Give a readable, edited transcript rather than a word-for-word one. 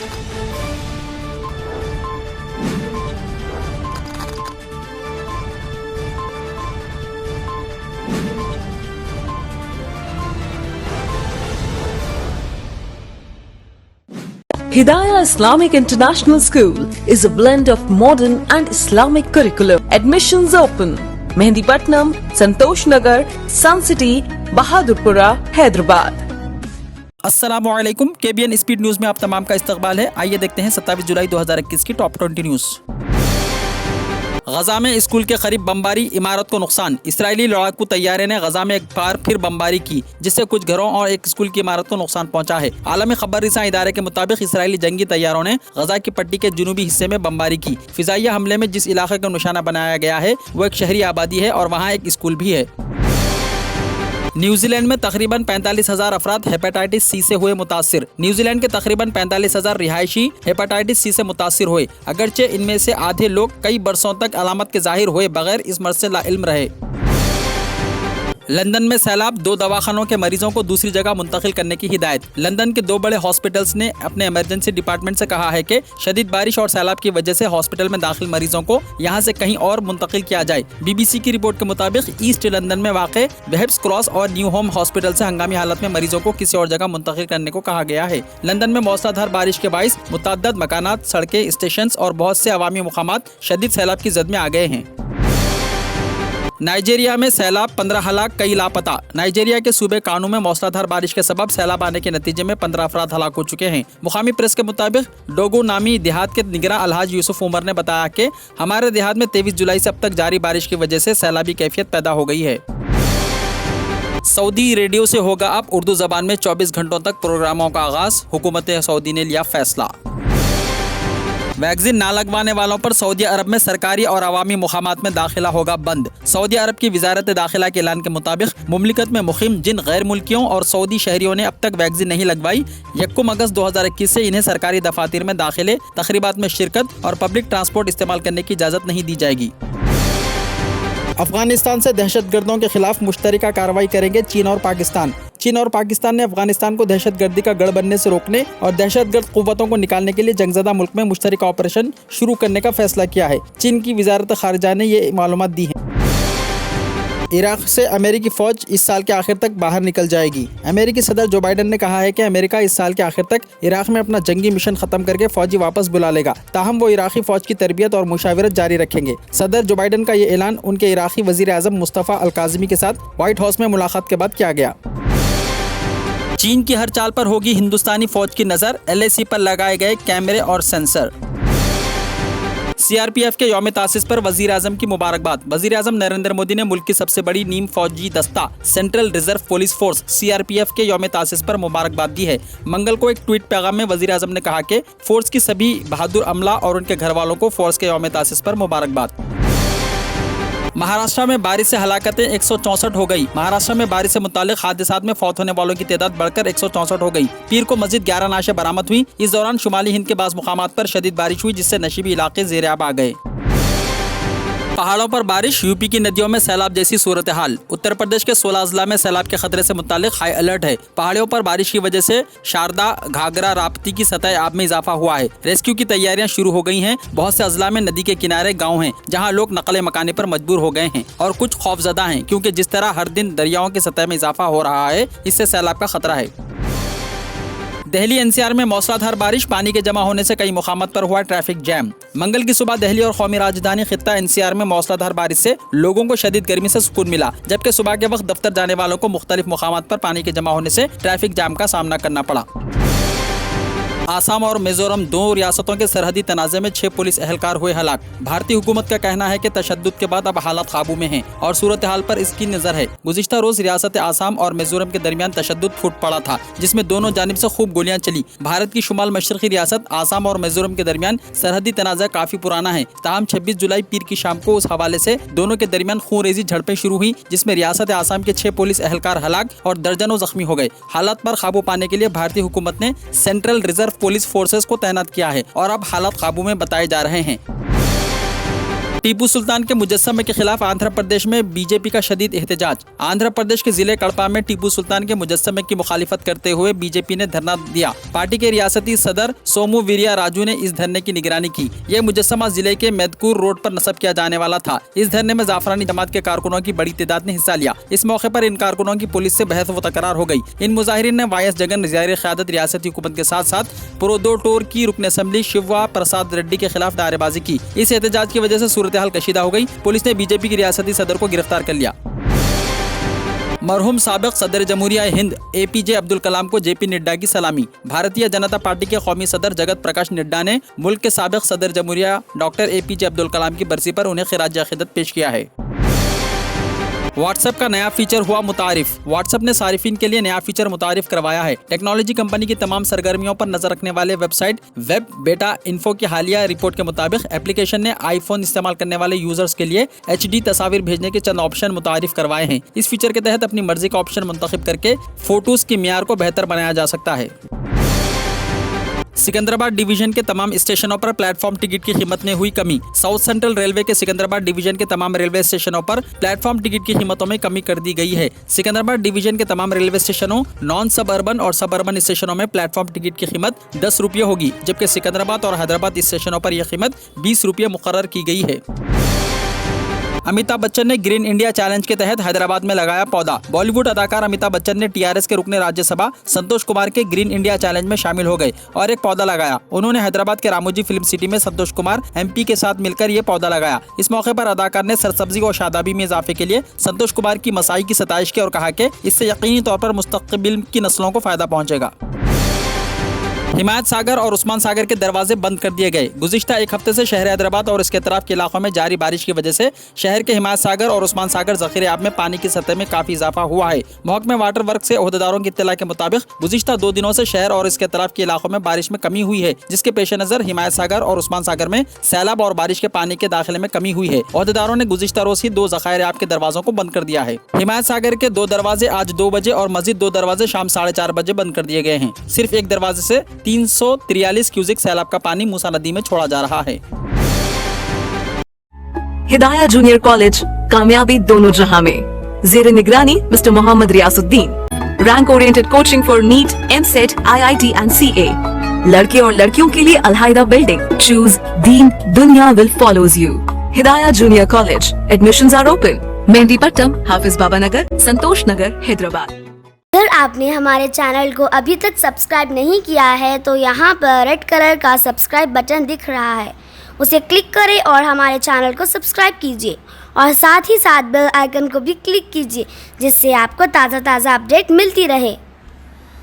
Hidayah Islamic International School is a blend of modern and Islamic curriculum. Admissions open. Mehndipatnam, Santosh Nagar, Sun City, Bahadurpura, Hyderabad. अस्सलामुअलैकुम, KBN speed news में आप तमाम का इस्तकबाल है। आइए देखते हैं 27 जुलाई 2021 की टॉप 20 न्यूज। गजा में स्कूल के करीब बमबारी, इमारत को नुकसान। इस्राएली लड़ाकू तैयारे ने गजा में एक बार फिर बमबारी की, जिससे कुछ घरों और एक स्कूल की इमारत को नुकसान पहुंचा है। आलमी खबर रिसां इदारे के मुताबिक इस्राएली जंगी तैयारों ने गजा की पट्टी के जुनूबी हिस्से में बमबारी की। फिजाइया हमले में जिस इलाके को निशाना बनाया गया है वो एक शहरी आबादी है और वहाँ एक स्कूल भी है। न्यूजीलैंड में तकरीबन 45,000 अफराद हेपेटाइटिस सी से हुए मुतासिर। न्यूजीलैंड के तकरीबन 45,000 रिहायशी हेपेटाइटिस सी से मुतासिर हुए, अगरचे इनमें से आधे लोग कई बरसों तक अलामत के जाहिर हुए बगैर इस मर्ज से लाइल्म रहे। लंदन में सैलाब, 2 दवाखानों के मरीजों को दूसरी जगह मुंतकिल करने की हिदायत। लंदन के 2 बड़े हॉस्पिटल्स ने अपने इमरजेंसी डिपार्टमेंट से कहा है कि शदीद बारिश और सैलाब की वजह से हॉस्पिटल में दाखिल मरीजों को यहां से कहीं और मुंतकिल किया जाए। BBC की रिपोर्ट के मुताबिक ईस्ट लंदन में वाक़े बेहब्स क्रॉस और न्यू होम हॉस्पिटल से हंगामी हालत में मरीजों को किसी और जगह मुंतकिल करने को कहा गया है। लंदन में मौसलाधार बारिश के बाइस मुतअद्दिद मकानात, सड़कें, स्टेशन और बहुत से अवामी मुकामात शदीद सैलाब की जद में आ गए हैं। नाइजीरिया में सैलाब, 15 हलाक, कई लापता। नाइजीरिया के सूबे कानू में मौसलाधार बारिश के सबब सैलाब आने के नतीजे में 15 अफराद हलाक हो चुके हैं। मुकामी प्रेस के मुताबिक डोगो नामी देहात के निगरां अलहाज यूसुफ उमर ने बताया कि हमारे देहात में 23 जुलाई से अब तक जारी बारिश की वजह से सैलाबी कैफियत पैदा हो गई है। सऊदी रेडियो से होगा अब उर्दू जबान में 24 घंटों तक प्रोग्रामों का आगाज। हुकूमत सऊदी ने लिया फैसला। वैक्सीन ना लगवाने वालों पर सऊदी अरब में सरकारी और अवामी मुकामात में दाखिला होगा बंद। सऊदी अरब की वजारत दाखिला के ऐलान के मुताबिक मुमलिकत में मुकीम जिन गैर मुल्कियों और सऊदी शहरियों ने अब तक वैक्सीन नहीं लगवाई, 1 अगस्त 2021 से इन्हें सरकारी दफातर में दाखिले, तकरीबात में शिरकत और पब्लिक ट्रांसपोर्ट इस्तेमाल करने की इजाज़त नहीं दी जाएगी। अफगानिस्तान से दहशतगर्दों के खिलाफ मुश्तरका कार्रवाई करेंगे चीन और पाकिस्तान। चीन और पाकिस्तान ने अफगानिस्तान को दहशतगर्दी का गढ़ बनने से रोकने और दहशतगर्द कुव्वतों को निकालने के लिए जंगज़दा मुल्क में मुश्तरका ऑपरेशन शुरू करने का फैसला किया है। चीन की वजारत खारिजा ने ये मालूमात दी है। इराक से अमेरिकी फ़ौज इस साल के आखिर तक बाहर निकल जाएगी। अमेरिकी सदर जो बाइडन ने कहा है कि अमेरिका इस साल के आखिर तक इराक में अपना जंगी मिशन ख़त्म करके फ़ौजी वापस बुला लेगा, ताहम वो इराकी फ़ौज की तरबियत और मुशावरत जारी रखेंगे। सदर जो बाइडन का ये ऐलान उनके इराकी वज़ीर आज़म मुस्तफ़ा अल काज़मी के साथ व्हाइट हाउस में मुलाकात के बाद किया गया। चीन की हर चाल पर होगी हिंदुस्तानी फ़ौज की नज़र, LAC पर लगाए गए कैमरे और सेंसर। CRPF के यौम तासीस पर वजीर आजम की मुबारकबाद। वजीर आजम नरेंद्र मोदी ने मुल्क की सबसे बड़ी नीम फौजी दस्ता central reserve police force CRPF के यौम तासीस पर मुबारकबाद दी है। मंगल को एक ट्वीट पैगाम में वजीर आजम ने कहा कि फोर्स की सभी बहादुर अमला और उनके घर वालों को फोर्स के यौम तासीस पर मुबारकबाद। महाराष्ट्र में बारिश से हलाकतें 164 हो गई। महाराष्ट्र में बारिश से मुतालिक हादसात में फौत होने वालों की तादाद बढ़कर 164 हो गई। पीर को मस्जिद 11 नाशें बरामद हुई। इस दौरान शुमाली हिंद के बाज़ मुकामात पर शदीद बारिश हुई, जिससे नशीबी इलाके ज़ेर-ए-आब आ गए। पहाड़ों पर बारिश, यूपी की नदियों में सैलाब जैसी सूरत हाल। उत्तर प्रदेश के 16 अजला में सैलाब के खतरे से मुतालिक हाई अलर्ट है। पहाड़ियों पर बारिश की वजह से शारदा, घाघरा, राप्ती की सतह आब में इजाफा हुआ है। रेस्क्यू की तैयारियां शुरू हो गई हैं। बहुत से अजला में नदी के किनारे गाँव हैं जहाँ लोग नकले मकाने पर मजबूर हो गए हैं और कुछ खौफजदा हैं, क्योंकि जिस तरह हर दिन दरियाओं की सतह में इजाफा हो रहा है, इससे सैलाब का खतरा है। दिल्ली NCR में मौसलाधार बारिश, पानी के जमा होने से कई मुकामात पर हुआ ट्रैफिक जैम। मंगल की सुबह दिल्ली और कौमी राजधानी खित्ता NCR में मौसलाधार बारिश से लोगों को शदीद गर्मी से सुकून मिला, जबकि सुबह के वक्त दफ्तर जाने वालों को मुख्तलिफ मुकामात पर पानी के जमा होने से ट्रैफिक जाम का सामना करना पड़ा। आसाम और मिजोरम 2 रियासतों के सरहदी तनाज़े में 6 पुलिस एहलकार हुए हलाक। भारतीय हुकूमत का कहना है कि तशद्दुद के बाद अब हालात काबू में हैं और सूरत हाल पर इसकी नज़र है। गुज़िश्ता रोज़ रियासत आसाम और मिजोरम के दरमियान तशद्दुद फूट पड़ा था, जिसमें दोनों जानिब से खूब गोलियां चली। भारत की शुमाल मशरक़ी रियासत आसाम और मिजोरम के दरमियान सरहदी तनाज़ा काफ़ी पुराना है। ताहम 26 जुलाई पीर की शाम को उस हवाले से दोनों के दरमियान खूनरेज़ी झड़पें शुरू हुई, जिसमें रियासत आसाम के 6 पुलिस एहलकार हलाक और दर्जनों जख्मी हो गए। हालात पर काबू पाने के लिए भारतीय हुकूमत ने सेंट्रल रिजर्व पुलिस फोर्सेस को तैनात किया है और अब हालात काबू में बताए जा रहे हैं। टीपू सुल्तान के मुजस्समे के खिलाफ आंध्र प्रदेश में बीजेपी का शदीद एहतजाज। आंध्र प्रदेश के जिले कड़पा में टीपू सुल्तान के मुजस्समे की मुखालिफत करते हुए बीजेपी ने धरना दिया। पार्टी के रियासती सदर सोमू वीरिया राजू ने इस धरने की निगरानी की। यह मुजस्समा जिले के मेदकुर रोड पर नस्ब किया जाने वाला था। इस धरने में जाफरानी जमात के कारकुनों की बड़ी तादाद ने हिस्सा लिया। इस मौके पर इन कारकुनों की पुलिस से बहस व तकरार हो गई। इन मुजाहिरीन ने वाईएस जगन ज़ाहिर क़यादत रियासती हुकूमत के साथ साथ प्रोदोटोर की रुकन असेंबली शिवा प्रसाद रेड्डी के खिलाफ नारेबाजी की। इस एहतजाज की वजह से सूरत हाल कशीदा हो गई। पुलिस ने बीजेपी के रियासती सदर को गिरफ्तार कर लिया। मरहूम साबिक सदर जमहूरिया हिंद APJ अब्दुल कलाम को JP नड्डा की सलामी। भारतीय जनता पार्टी के कौमी सदर जगत प्रकाश नड्डा ने मुल्क के साबिक सदर जमहूरिया डॉक्टर APJ अब्दुल कलाम की बरसी पर उन्हें खिराज अकीदत पेश किया है। व्हाट्सएप का नया फीचर हुआ मुतारिफ। व्हाट्सएप ने सारिफिन के लिए नया फीचर मुतारिफ करवाया है। टेक्नोलॉजी कंपनी की तमाम सरगर्मियों पर नजर रखने वाले वेबसाइट वेब बेटा इन्फो की हालिया रिपोर्ट के मुताबिक एप्लीकेशन ने आईफोन इस्तेमाल करने वाले यूजर्स के लिए HD तस्वीर भेजने के चंद ऑप्शन मुतारिफ करवाए हैं। इस फीचर के तहत अपनी मर्जी का ऑप्शन मुंतखब करके फोटोज की मियार को बेहतर बनाया जा सकता है। सिकंदराबाद डिवीजन के तमाम स्टेशनों पर प्लेटफॉर्म टिकट की कीमत में हुई कमी। साउथ सेंट्रल रेलवे के सिकंदराबाद डिवीजन के तमाम रेलवे स्टेशनों पर प्लेटफॉर्म टिकट की कीमतों में कमी कर दी गई है। सिकंदराबाद डिवीजन के तमाम रेलवे स्टेशनों, नॉन सब अर्बन और सब अर्बन स्टेशनों में प्लेटफॉर्म टिकट की कीमत 10 रुपये होगी, जबकि सिकंदराबाद और हैदराबाद स्टेशनों पर यह कीमत 20 रुपये मुकर्रर की गई है। अमिताभ बच्चन ने ग्रीन इंडिया चैलेंज के तहत हैदराबाद में लगाया पौधा। बॉलीवुड अदाकार अमिताभ बच्चन ने TRS के रुकने राज्यसभा संतोष कुमार के ग्रीन इंडिया चैलेंज में शामिल हो गए और एक पौधा लगाया। उन्होंने हैदराबाद के रामोजी फिल्म सिटी में संतोष कुमार MP के साथ मिलकर ये पौधा लगाया। इस मौके पर अदाकार ने सरसब्जी और शादाबी में इजाफे के लिए संतोष कुमार की मसाई की सताइश की और कहा कि इससे यकीनी तौर पर मुस्तकबिल की नस्लों को फायदा पहुंचेगा। हिमायत सागर और उस्मान सागर के दरवाजे बंद कर दिए गए। गुज़िश्ता एक हफ्ते से शहर हैदराबाद और इसके अतराफ के इलाकों में जारी बारिश की वजह से शहर के हिमायत सागर और उस्मान सागर ज़ख़ीरे आब में पानी की सतह में काफी इजाफा हुआ है। महकमे वाटर वर्क से ओहदेदारों की इत्तला के मुताबिक गुज़िश्ता 2 दिनों से शहर और इसके अतराफ के इलाकों में बारिश में कमी हुई है, जिसके पेश नज़र हिमायत सागर और उस्मान सागर में सैलाब और बारिश के पानी के दाखिले में कमी हुई है। ओहदेदारों ने गुज़िश्ता रोज ही 2 ज़ख़ीरे आब के दरवाजों को बंद कर दिया है। हिमायत सागर के 2 दरवाजे आज 2 बजे और मजीद 2 दरवाजे शाम 4:30 बजे बंद कर दिए गए हैं। सिर्फ एक दरवाजे से 343 क्यूसिक सैलाब का पानी मूसा नदी में छोड़ा जा रहा है। हिदाया जूनियर कॉलेज, कामयाबी दोनों जहां में। जेर निगरानी mister Mohammad Riyasuddin. Rank oriented coaching for NEET, MSET, IIT and CA। लड़के और लड़कियों के लिए अलहायदा बिल्डिंग। चूज दीन, दुनिया will follows you. Hidaya junior college. Admissions are open. Mehdipatnam, Hafiz Baba Nagar, Santosh Nagar, Hyderabad. अगर आपने हमारे चैनल को अभी तक सब्सक्राइब नहीं किया है तो यहाँ पर रेड कलर का सब्सक्राइब बटन दिख रहा है, उसे क्लिक करें और हमारे चैनल को सब्सक्राइब कीजिए और साथ ही साथ बेल आइकन को भी क्लिक कीजिए, जिससे आपको ताज़ा अपडेट मिलती रहे।